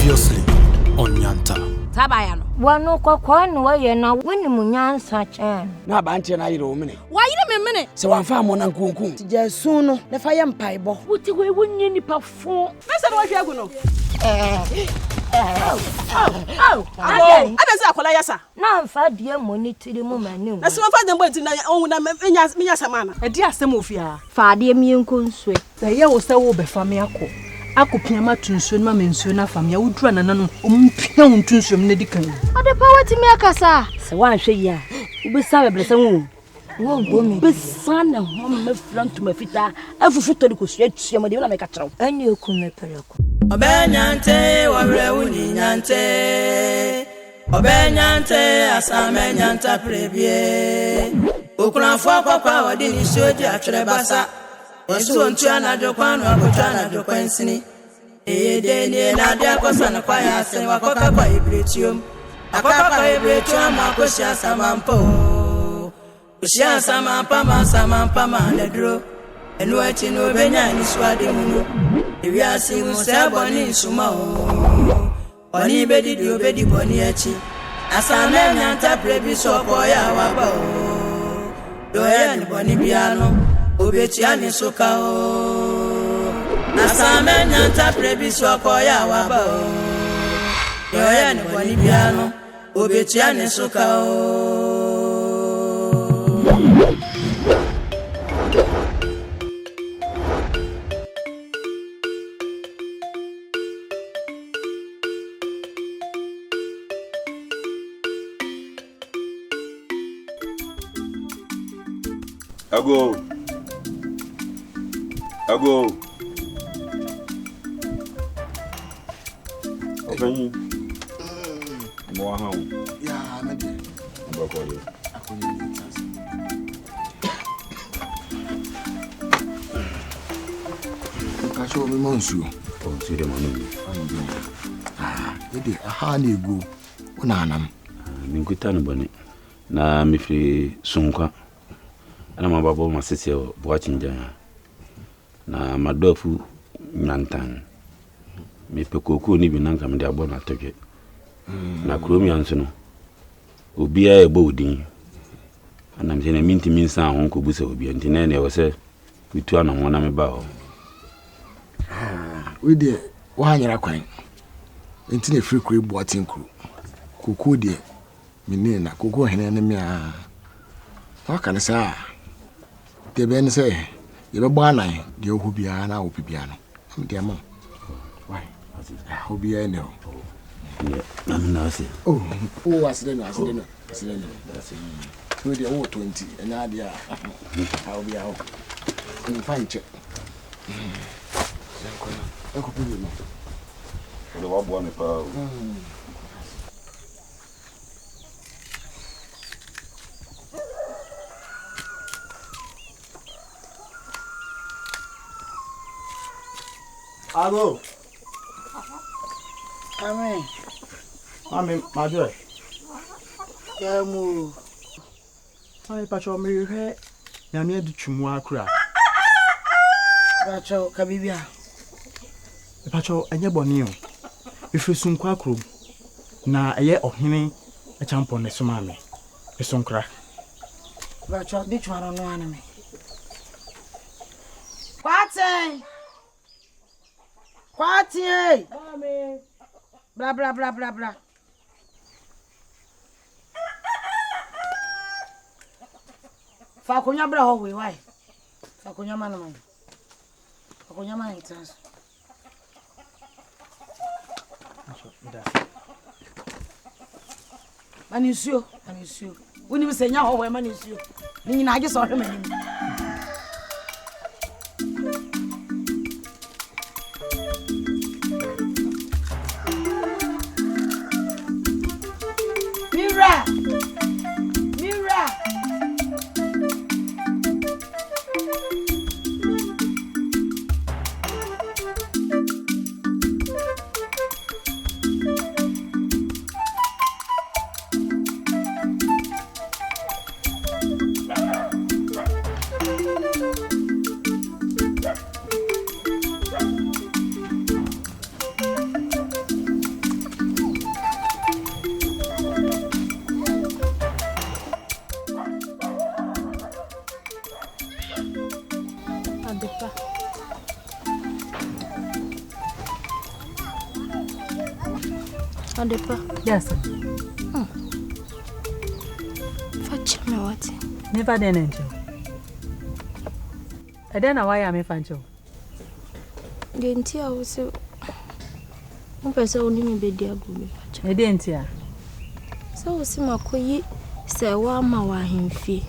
Previously on Yantah. Tabayano. Wano kwa no waye na woni munyansa chen. Na ba nche na yire o mene. Wa yire me mene. Se wan fa mo na nkunku. Ti jasu no, na fa ye mpaibo. Wuti we wonye nipa fo. Pese na wa hwe agu no. Adese akola yasa. Na mfa die monitiri mu manim. Na se fa dem benti na ohun na menya samana. E di asem ofia. Fa de mienko nsue. Na ye wo se wo be fa me akọ. Akopia tunsuo na mensuo na fam ya wodura nananom ompia tunsuo me dikan. Ade pa watimi akasa. Se wan hwe yi a, ubisa bebrese wo. Wo gomi. Bisa na ho me front ma fita. Afufu to de ko sua tua me de na me ka kyerɛw. Ani eku me pereko. Obenyante wawrewuni nyante. Obenyante asame nyanta prebie. Okulanfo akwa wodi ni soji atwere basa. Yesu ontu anadwo kwanu akotwa anadwo kwansini. Eyede na dia kosana kwa yasen wakoka kwa ibretium. Akoka kwa ibretium akosia samampo. Osia samampa manedro. Enu achi no benya ni swade munu. Ewi asi musebo ni suma o. Oni bedi boni achi. Asame nyanta prebi soko ya waba o. Doya ni boni biano. Obeti ani soka o. Asame nyanta prebi soko ya waba o. Doya ni boni biano. Obeti ani soka o. Ago. Okay. Mo ha. Ya, na de. Mbakole. Akonye ni tasa. Kacho mi monsu. O sire manu. Ede aha na ego. Una anam. Minkuta no bone. Na mifiri sunkwa. Ana mababo masese boachinja. Na madofu nyantan. Me pekoku ni bi nanka me de abọ na toge. Na kromi anso no. Obi a ebo odin. Ana me se na minti minsa ahon ko busa obi anti na e wo se bitu ana ho na me ba ho. We de wa anyara kwan. Enti na free kro ebu atenkru. Koku de mini na koku hene ne me a. Waka ne sa. De ben se ye be bo anan de ohu bia na opi bia no. Am de am. Why? Obi e ne o. I'm not say. Oh, accident. That's it. We dey 20 and now dia. How be out. In fine check. Eko pili no. Ole wa bo me pa. Ago. Amen. Mami, majo. Yamu. Ai pacho mi hwe na me adu twumu akura. Pacho kabibia. Pacho enye boni o. Ifre sunkwa akuro. Na eye ohene a champion ne soma me. Esonkra. Pacho di twaro no aname. Kwati. Mami. Bla. Fa konya bra ho we why? Fa konya man. Fa konya man itas. Manisio. Woni bi senya ho we manisio. Ni nyina age so hwe manim. Mira. Adepa. Yes. Fetch me what? Never done it. I don't know why I'm a fancho. Didn't I also? One person only me be dear good. I didn't hear. So, see my quay, say, one ma him fee.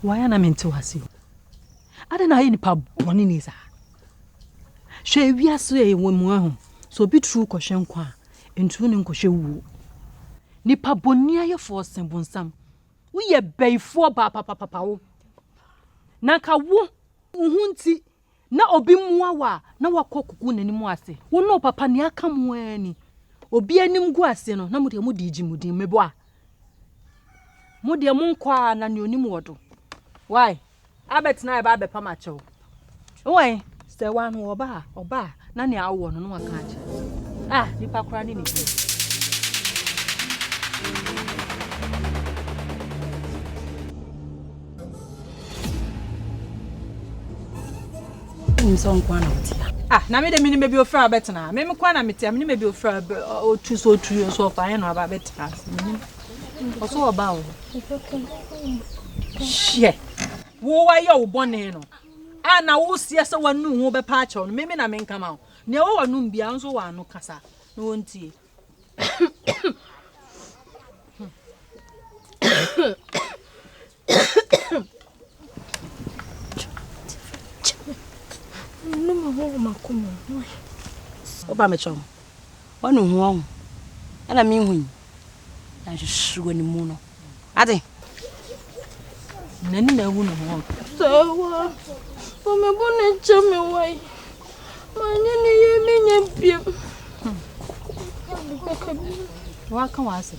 Why am I meant to ask you? I don't know any pub bonnie is. She we are so a woman, so be true caution qua, and tuning caution. Nipa bonia your force and bonsam. We a bay for papa. Naka wo, uhunti, na obi muawa, na wakoku anymore. One no papa near come when obi anim guasino, na mudia mudiji mudi meboa. Mudia munkwa na ni modo. Why? I bet na ba be pamacho. Why? Stay one oba, na ni awo no no catch. Ah, nipa kra ni ni. Nson kwa na otia. Ah, na me de mini me bi ofra bet na. Me kwa na metia, me me bi ofra o tu so fa no aba bet na. Oso oba o. She. Wo wa ye wo bone no. Ah na wo sie se wanu ho be pa ache no. Me na me nka ma. Ne wo wanu bia nso wa no kasa. No wontie. No more makumo. Oba me chom. Wanu ho. Ana me hu. Na hwehwe ni mu no. Ade. Nani na hu no ho. Sawa. O me bone chame wai. Manya ni ye me nyapiem. Wa kan wa ase.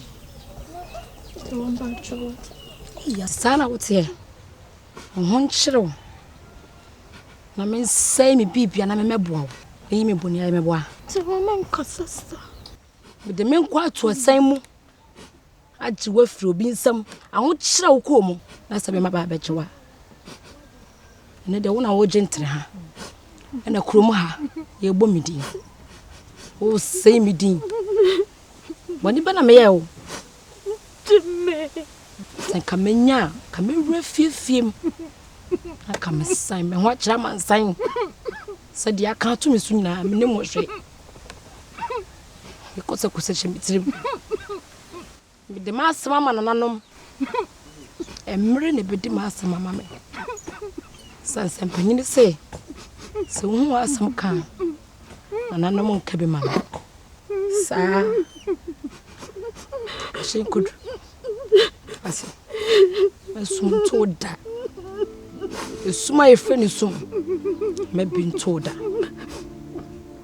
Wamba chuo. Ya sana wote. Ho nchiro. Na me say me bibia na me meboa. Eyi me boni ya meboa. Ti mama nkasasa. Me de me nkwa to asan mu. Agi wafiri obi nsam. Aho kyerɛ wo ko mu. Na sabe maba abejewa. Ne de wona wo gentle ha. Na krom ha ye bɔ me din. O say me din. Boni bana me ye wo. Timme. San kamenya, kamewura fiefiem. Aka me san me ho kyerɛ man san. Sɛ dia ka to me su nyina me ne mo hwe. Me kosa kosa hye me tirim. Me de ma asema ma nananom. Emre ne be de ma asema ma me. San sempanyine se hu asem kan. Nananom nka be ma me. Sa she could asi esum toda esuma efeni sum me bin toda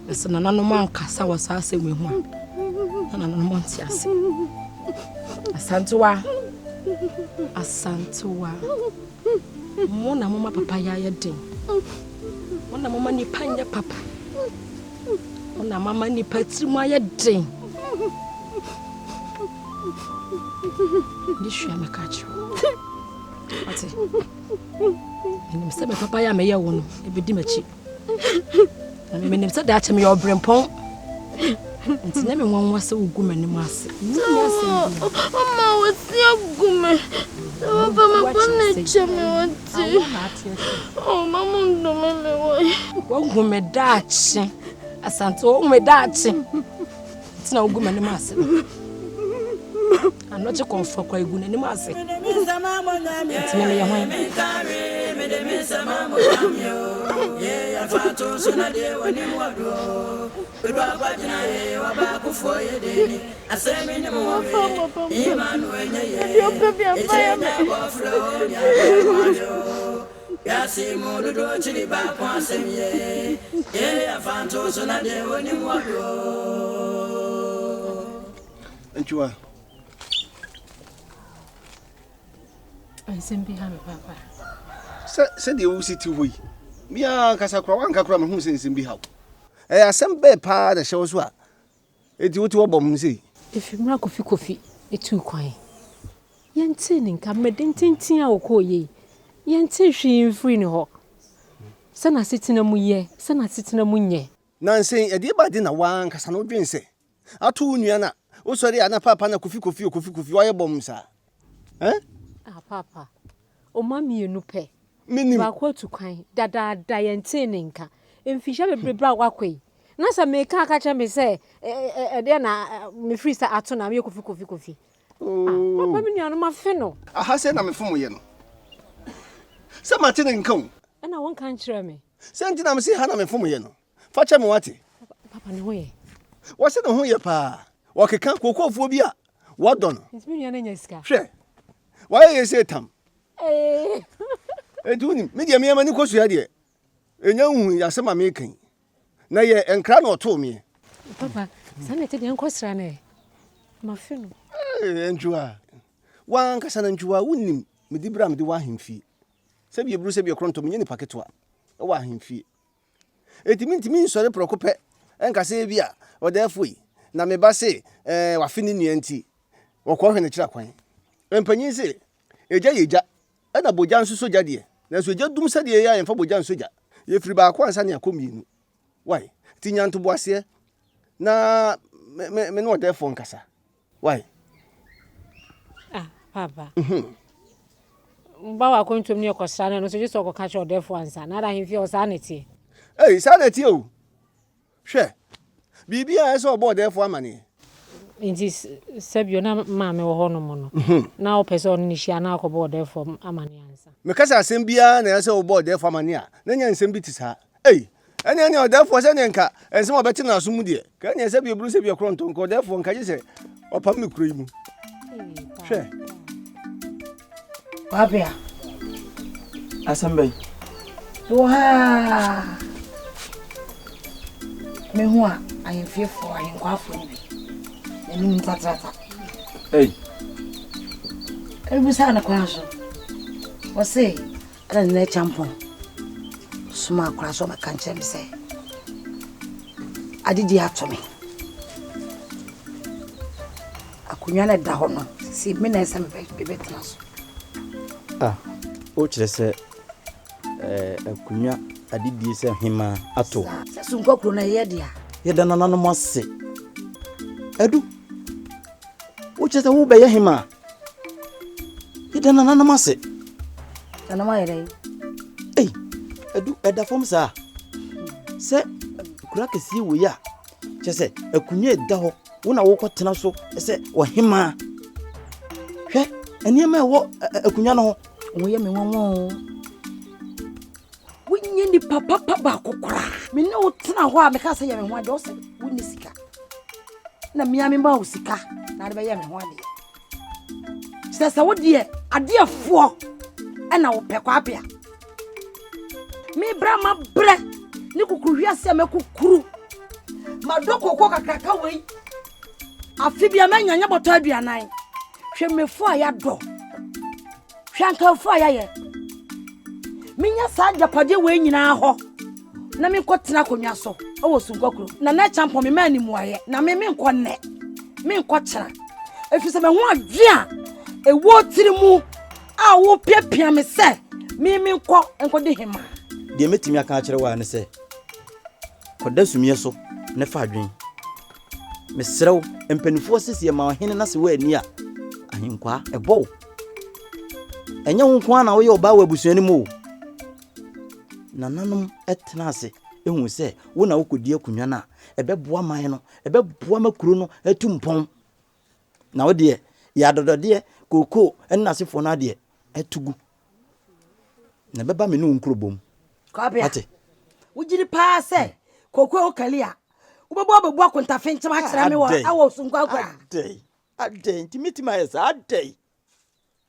ese nananom ankasa wasa asem ehu a nananom ntiase asantuwa mona mama papa ya yeden mona mama ni panya papa mona mama ni patrimu ayeden This year, I catch you. What's it? And I'm saying, Papa, I may own a bit dimachi. I mean, if that to me, your brain pong. And never one was so good, and mass. Mama was your woman. Oh, Mamma, no, what woman Dutch? A santo, me Dutch. It's no good, and mass. I'm not a comfort quite good anymore. It's nearly a home. I simply have a papa. Said you sit to we. Me are Casacra, one cacram who sings in behalf. I some bad part that shows what it would to a bomb see. If you rock of coffee, it's too quiet. Yantin come medintin or call ye. Yantin she in free no hawk. Sana sitting a muye, sana sitting a munye. Nansen e de ba de na wan kasa no dwen se. Ato unua na. Wo sori ana papa na kofi waye bom sa. Papa. O mami enu pe. Minim. Ba ko tu kwan. Dada yente ne nka. Emfisha bebrebra wakwe. Na sa me ka cha me se de na me free sa ato na me kofi. Papa mi nua no ma fe no. Aha se na me fomo ye no. Se mate ne nka o. Na won kan kire me. Se ntina me se ha na me fomo ye no. Fa cha me wate. Papa ne ho ye. Wo se ne ho ye pa. Wo keka kokofuo bi a wo do no. Ntimi nua na nya sika. Hwe. Waye ye se tam. Edunim, me dia me mani kosu ya de. Enya hu ya se ma me kan. Na ye enkra na oto me. Papa, sanete de enkosra na e. Ma fe no. Enjua. Wan kasa na njua wonim me di bra me di wa hemfie. Se bi ebru se bi ekronto me ni paketo a. Wa hemfie. Ntimi nsore prokopɛ enkasa bi a odafui na me ba se wa fini nua nti wokɔ hwe ne kira kwan. Empanyin se eja na boja nso soja de. Na so eja dum se de ya yemfa boja nso soja. Ye firi ba akwa ansa ne akomienu. Why? Tinyanto boase na me no odafo nkasa. Why? Papa. Mba wa kontom ne ekosra no so je so ka cha odafo ansa na da hemfie o sa neti. Sanity o. Hwe. Bibia eso obo odafo amane. Inti sebio na ma me wo hono mo no. Na o pese on ni hia na akobo odafo amane ansa. Me kasa asem bia na eso obo odafo amane a. Na nya nsem bi tisa. Ene odafo se ne nka ensem obeti na asum de. Ka nya sebio bru sebio kronto nko odafo nka je se opam me kuro imu. Hwe. Papa. Asambe. Wa. Me ho a ayemfie fo ayenkwafo ni bi. Eni ntatrata. Ebusa na kwa so. Wo say, ala na champon. Suma akura so maka nche mi say. Adidi ato me. Akunya na da ho no. Si me na esa me bebe traso. O kire se akunya adidi se hima ato. Se sunko kro na ye dia. Ye da nananom ase. Edu. O kire se wo be ye hima. Ye da nananom ase. Ana ma yere. Edu eda fom sa. Se kura kesi wo ya. Kire se akunya eda ho. Wo na wo kwotena so se wo hima. Hwe eni ma wo akunya no ho. Wo ye me wonwo. Wunye ni papa ba kokora. Me ne wotena ho a me ka se ye me ho ade o se wunni sika. Na me ame ba wo sika. Na de be ye me ho ade. Sesa wo de ade afo e na wo pekwa apia. Me bra ma bre ni kukuru hwiase me kukuru. Ma dokoko kakaka wei. Afi bia me nyanya boto aduanan. Hwe me fo aya do. Hwanka fo aya ye. Minya sa japade we nyina ho na me kotena konwa so e wo sunkokro na champo me mani muaye na me nkonne me nkokera efise me ho adwe a ewo tirimu a wo piapia me se me nkode hema de metimi aka akere wa ne se koda sumie so ne fa adwen me serew empanifo sisi ma hene na se wa ani a ahinkwa ebo enya ho kwa na wo ye oba wa busuani mu nananom etena ase ehun se wo na wokodi akunwa na ebeboa man no ebeboa makuru no atumpon na wo de ya dodode koko enasefo na de etugu na beba me no nkrobom kabia wujiri pa se koko okalia ubebo akontafe nchema kire me wo awo sunko akwa adey ntimiti esa adey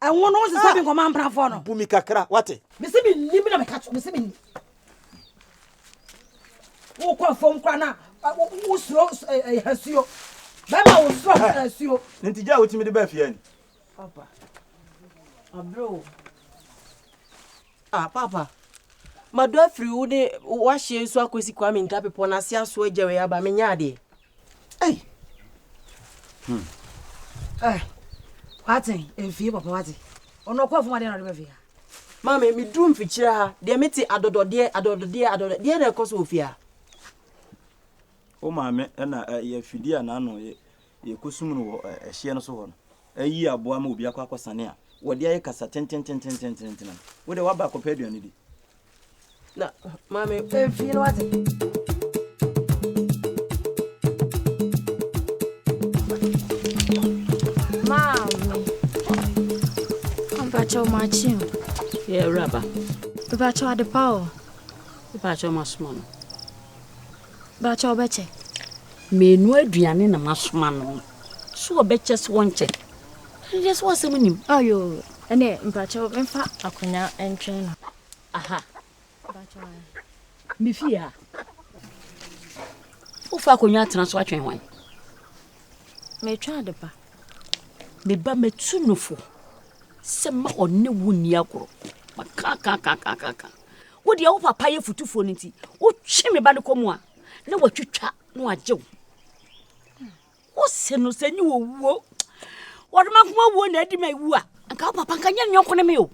enwo no se sabi nkoma mprafo no bumi kakra wate misi bi nimi na mekacho misi bi wo kwa fom kwa na wo suro hasuo bema wo suro hasuo ntija wo timi de ba fie ni papa abro papa mado afri wo de wa hye so akosi kwa me ntape po na se aso ajewe aba me nya de Wati, enfie papa wati. Ono kwa fuma de na de be fia. Mama mi drum fichira ha. De meti adodode de koso ofia. O maame na ye fidi ana no ye kosum no ehye no so ho no. Ayi aboa ma obi akwa sane a. Wo de aye kasa tenten. Wo de wa ba kopa aduane di. Na maame fie no wate. Bacho machin. Yeah, raba. Bacho adepao. Bacho masman. Bacho beche. Menu aduane na masman no. So beche so wonche. Yes was him. Ayo. Ene bacho mfa akonya entwen no. Aha. Bacho. Me fia. Ofa akonya tena so atwen wan. Me twa adepa. Me ba metu nofo. Sema onne wuni agoro makaka wo de wo papa ye futufo nti wo twe me ba ne komu a na watwitwa na wajew wo se no se nyi wo wuo wo de makoma wuo na adi mai wu a anka wo papa nka nya nyonko ne me o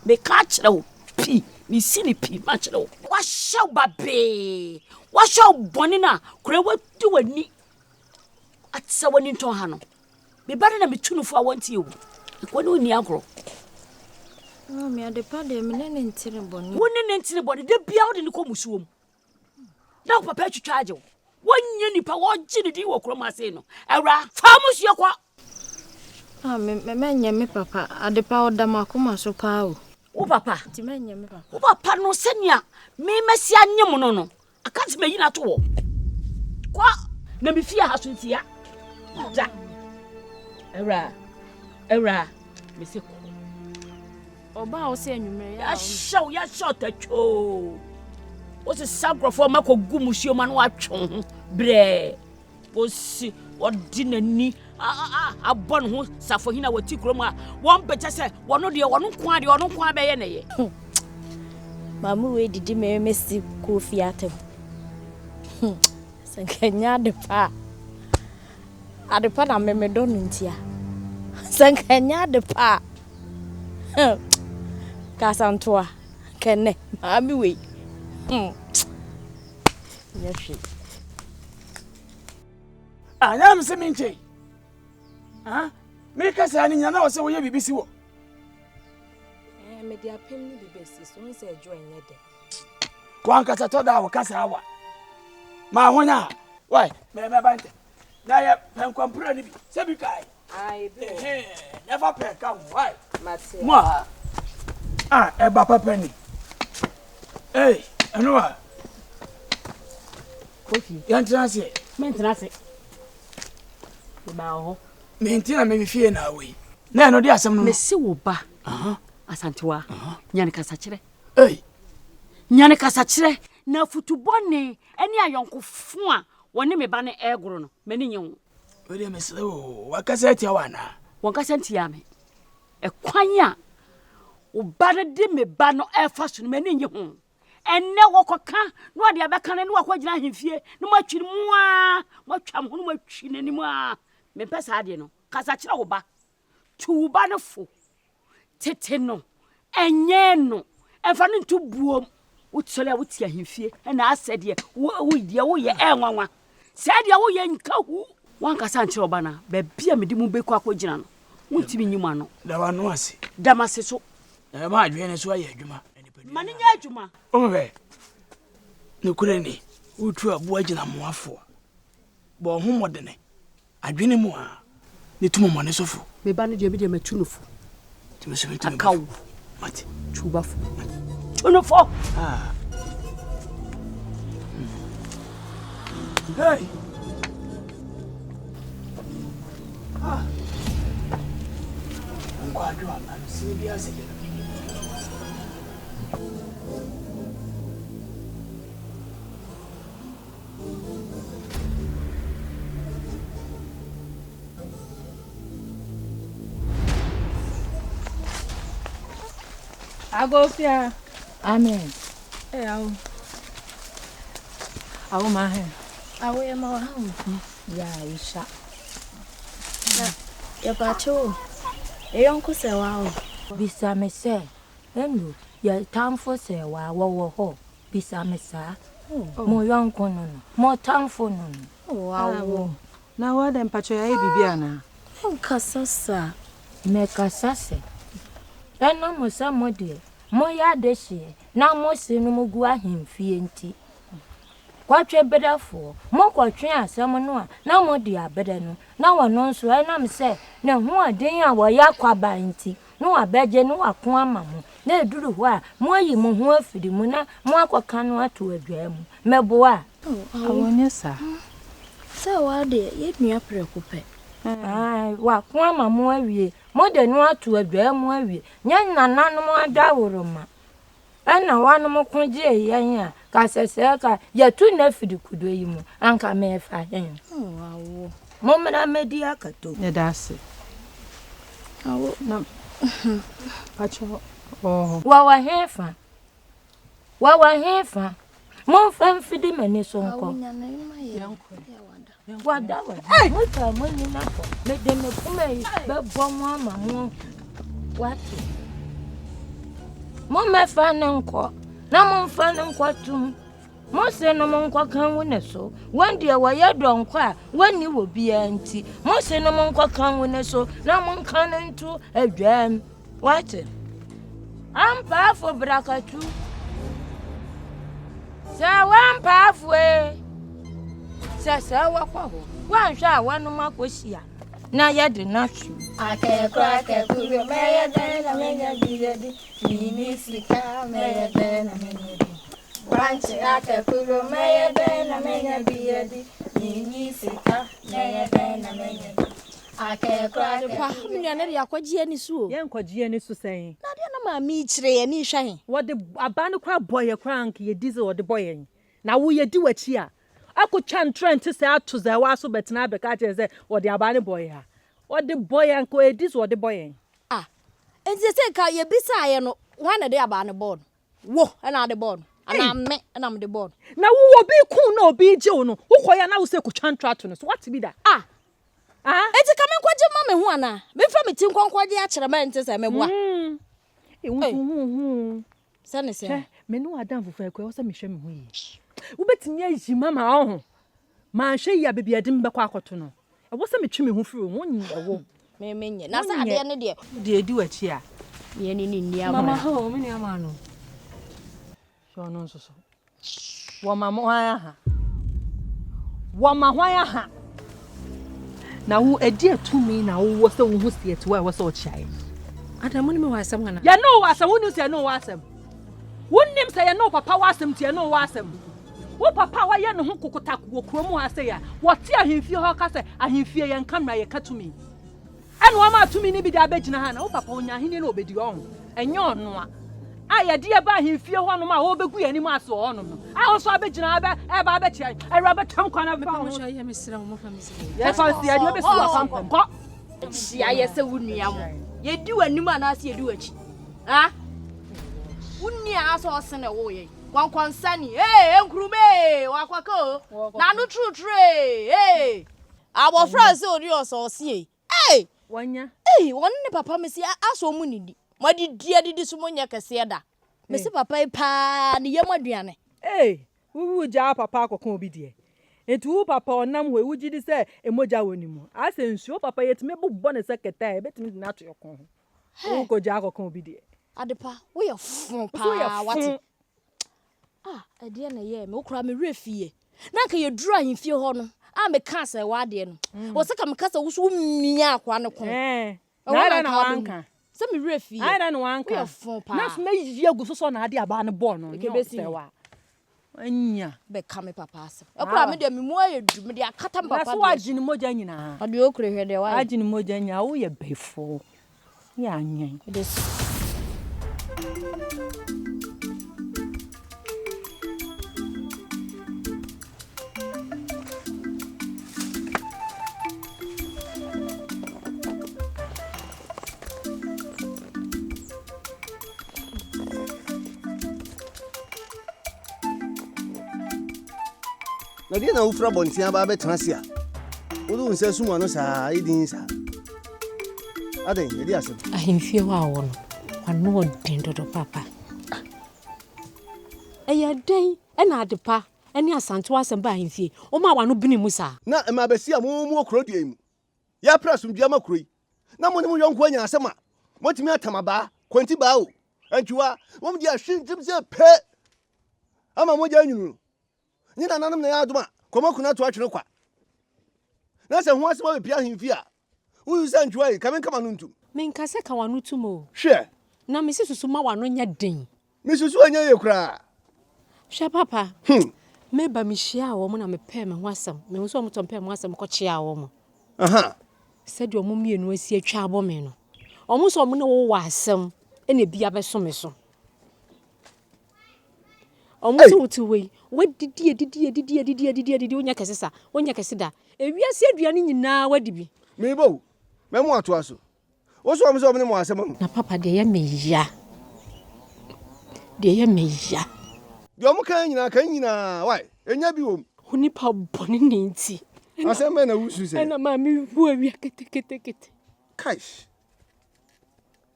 me ka kire wo pi me si ni pi ma kire wo wa hyew babe wa hyew boni na kure wadi wani atsa wani nton ha no me ba na me tunufo a wonti ewu When we near grow. No, me at the paddy, me nene boni. Wouldn't enter the body, they be out in the comusum. Now, papa to charge you. 1 year nipa 1 ginny or chromaseno. Era, farmers your qua. Ah, me me papa, at the power damakuma so pow. Oh, papa, Timenya me papa. Oh, papa no senya. Me messia nyamono. I can't make it at all. Qua, let me fear has with ya. Era, Miss Oba o se enwumere ya. Ya show tacho. What's a sagra for mako gumusio man watchon bre. Osi ordinary abon ho safohina wati kroma won beche se wono de wono kwa be ye ne ye. Mamu we didi me mesi kofi atem. Sankanya adepa na me do ntia. Sankanya adepa. Kasantoa kenne mami we. Yeshi. Anyam se minche. Me kasa ni nyana wo se wo ye bibisi wo. Me dia pem ni bibisi so nse ejo enye de. Wan kasa to da wo kasa awa. Ma honya. Wai, me bante. Na ye pen kompre ni bi. Se bi kai. Ai bi. Never pen come. Why? Mate. Mo. Eba papa ni. Hey, anwa. Kofi. Yantah se. Mentena se. Ba ho. Mentina me fie na we. Na no de asem no. Me se wo ba. Asantewa. Nyane kasa kire. Hey. Nyane kasa kire na futubone eni ayonkofo a woni me ba ne egoro no. Mani nye wo. We de me se wo wakasa tia wana. Wankasa ntia me. Ekwanya o ba de me ba no efa so mani nye ho. Enne wokoka no ade abeka ne wakogina hemfie no matwiri mu a matwam ho no matwi nanimu a me pesa ade no kasa kire wo ba tu ba no fo tete no enye no emfa no ntu buom utsole wuti ahemfie na asede wo die wo ye enwanwa sede wo ye nkahu wan kasa nkire oba na ba bia me di mu beku akogina no wuntimi nyima no da wa no ase damase so ma adwene so aye adwuma mane nya adwuma ombe ne kure ni utu abu agina moafo bo ho modene adwene mu a ne tumo mane sofo me ba ne de bi de matunufo timo se metunu akaw mate chubafo tunufo hey ngwadwa amsi bi ase Agofia. Amen. Awo. Awo ma he. Awo ya ma wa ha. Ya isha. Ya pacho. Yonko se wa o. Bisa me se. Enu ya tamfo se wa wo ho. bisa me saa mo yonko no mo tamfo no wow na wa dem pacho ya bibi ana nkasasa me kasase ena mo sa mo de mo ya de hye na mo se no mo gu ahemfie nti kwatwe bedafo mo kwatwe asem no a na mo de abede no na wono nso ena me se na hu aden a wo ya kwaba nti no abeje no akon ama mo na eduru ho a mo ayi mo ho afidi mu na mo akwaka no ato adwa mu meboa awonye sa wa de ye nua prekope wa kon ama mo awie mo de no ato adwa mu awie nya nananom adaworo ma ana wanu mo konje yen a ka sese ka ya tu na afidi kudo yi mu anka me fa yen awo mo mena medi akato ne dase awo na pacho wa hefa mo fa mfidi mani so nko wada mo ta mo ni na ko me de me kuma yi be bo mo ama mo wati mo me fa ne nko na mo fa ne nko tum mo se no mo nko kan wo ne so wandi e wa ye do nko a wani wo bia nti mo se no mo nko kan wo ne so na mo kan ne ntu adwam wati ampa fo brakatu sa wampa fo sa wa kwa ho wan hwa wanu makosia na ye de na hwu akekyeku me ye de na me nya biyedi mini sika me ye de na me nya bi branch akekyeku me ye de na me nya biyedi mini sika me ye de na me nya bi akekyeku pa me nya de akwagie ni su ye nkwagie ni su sen na de na ma mi kire ye ni hwa he wo de abane kwa boye kwa nka ye dize wo de boye na wo ye di wachi a akutwa ntrent se ato za wa so betina beka che se wo de abane boye ha wo de boye nko e dize wo de boye enti se ka ye bisa ye no wana de abane board wo na de board ana me na me de board na wo obi kun na obi je wo no wo koya na wo se kutwa ntrato no so what be that enti ka me kwaje ma me ho ana me fra me ti nkonkwaje a kire ma enti se me boa sane se me no adam fufu ekwe wo se me hwe me ho yi wo betimi ayi mama ho ma hwe ya bebia dim bekwa akoto no e wo se me twi me ho firi wo nyi e wo me menye na sa ade ne de edi wachi a ye ni nia mama ho me ni ama no so no so wo mama hwan ha na wo edi atumi na wo se wo hu sie te wo se o chiae adamu ni me wasam kana ya no wasam wo nu se no wasam wonnim se ya no papa wasam tie no wasam wo papa wa ye no ho kokota wo kromu ase ya wo te ahemfie ho ka se ahemfie ye nkamra ye katumi eno ama atumi ni bi da abegina ha na wo papa onya hene na obedi on enye ono a ye de ba ahemfie ho no ma wo begu ye ni mu ase ho no a wo so abegina ba e ba abechia era betam kwana ba mo sha ye mesira mo fa mesira ye fa si ya de be si wa pampam ko sia ye se wunua mo ye di wanim ana se ye di wachi ha unia aso sene wo ye wankwansani enkrume wakwako na no true abofra se ori oso sie wanya won ne papa me si aso mu nidi madi didi so monya kase da me se papa pa ne yem aduane wuwu ja papa akoko obi de etu papa onam we wuji di se emoja wonimu ase nsuo papa yetime bobbo ne seketa betimi na ato yokon wo ko ja akoko obi de adepa wo ye fun pa wati ade na ye me okura me refie na ka ye duru ahemfie ho no me ka se wa de no wo se ka me kasa wo so mia akwa ne kon na wanka se me refie na wanka wo fun pa na me yie guso so na ade aba ne bo no se wa anya be ka me papa ase okura me de me mu aye du me de akata papa na so wagini moja nyina ade okure hwede wa agini moja nya wo ye befo ya anya na dia na ufra bontia ba betena sia wo do nse suma no sa idin sa aden ye dia asem ahemfie wa wo no wano odin dodo papa eye Eye den na adepa ene asanto asem ba ahemfie. O ma wa no bini musa. Na ma besi amu okro die mu. Ya prasum dia makroi. Na mo ne mo yonko anya asema. Motimi atamaba, kwanti ba o. Antuwa, wom dia hwintim se pe. Ama mo ja nyunu. Ni na nanam na ya adoma. Koma kuna to atwene kwa. Na se ho asema be pia ahemfie a. Wo use antuwa yi kamen kama no ntum. Menka se ka wanu tumo. Hwe. Na mesi susu ma wanu nya den. Misusu anya ye kura. Hwe papa. Meba mi hia wo mo na me pe me ho asem. Me ho so mo to pe me ho asem ko chia wo mo. Aha. Said your mummy and was here trouble men. Almost all no wassom, and it be a some so. Almost to way. What did you when your cassessa, when your cassida? If you said you are in now, what did be? Mebo, Memo to us. What's wrong with so many more? Na papa, dear me, ya. Dear me, ya. Your Mokana, why? And you who nip up bonny. I said, man, I wish you said, and a mammy who we take it.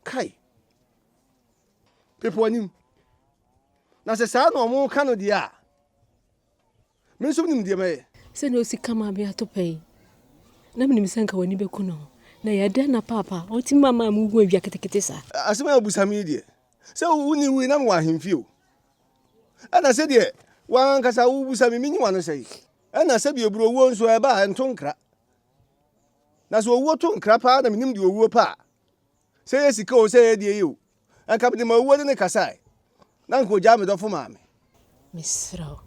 Kai. People knew. Now, the son or more Canada. Miss Unim, dear May. Send no si come be to pay. Naming Sanka when you be kuno. Na ya dana papa, or Tim Mamma move with Yakatesa. As well with some media. So we knew we don't want him few. And I said, yeah, one cassa who was a mini one say. And I said, you bro won't so about and tongue crap. That's what water crap out and him do a whooper. Say yes, he calls say, dear you. And come to my word in the Cassai. Nanko jam it off for mammy. Miss Row,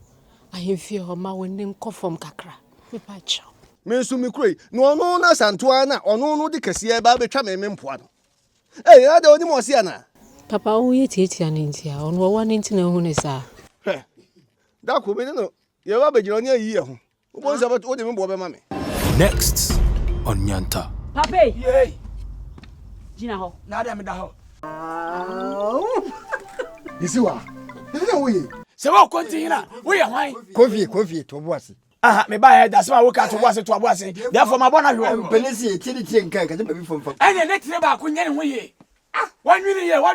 I have fear of my winning cough from Cacra. Me patch. Miss Sumicree, no, Santuana, or no, the Cassia Baby Chame Mempoano. Hey, I don't know, Siana. Papa, we eat an India on one internet who is a. That would be no. You're a bit on your ear. What's about what you want, mammy? Next on Yantah. Pape. Yay. Gina ho. Na da me da ho. You see what? We Se wo continue na, we ya hwan? Kofi to boase. Aha, me ba head, that's why we can to boase. Therefore my bona hwe. Penisi tiri nkan ka be from. Ene ne tire ba ko nyane ho ye. Ah, 1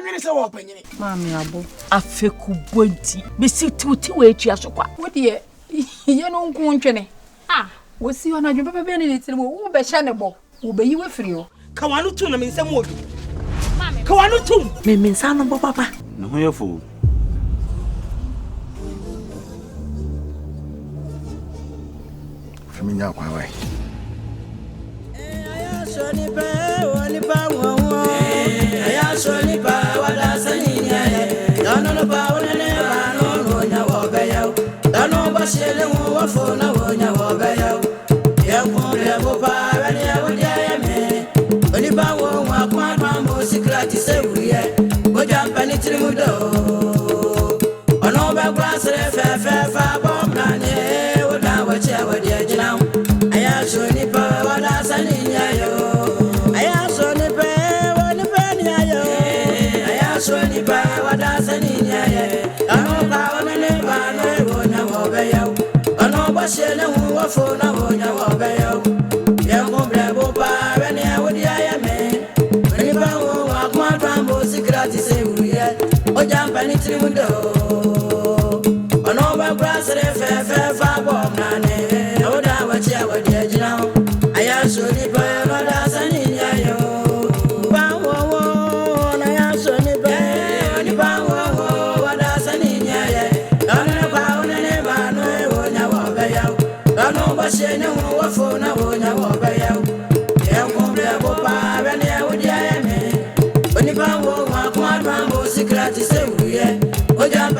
minute se wo panyini. Mami abo. Afeku bonti. Me siti we etua so kwa. Wo de ye no nku ntwene. Ah, wo si ona dwo papa be ne tire mo wo be hya ne bo. Wo be yi we firi o. Ka wanu tu na me nsam obi. Ka wanu tu. Me nsa no bo papa. No ho yefo. Faminya kwa wai. Oja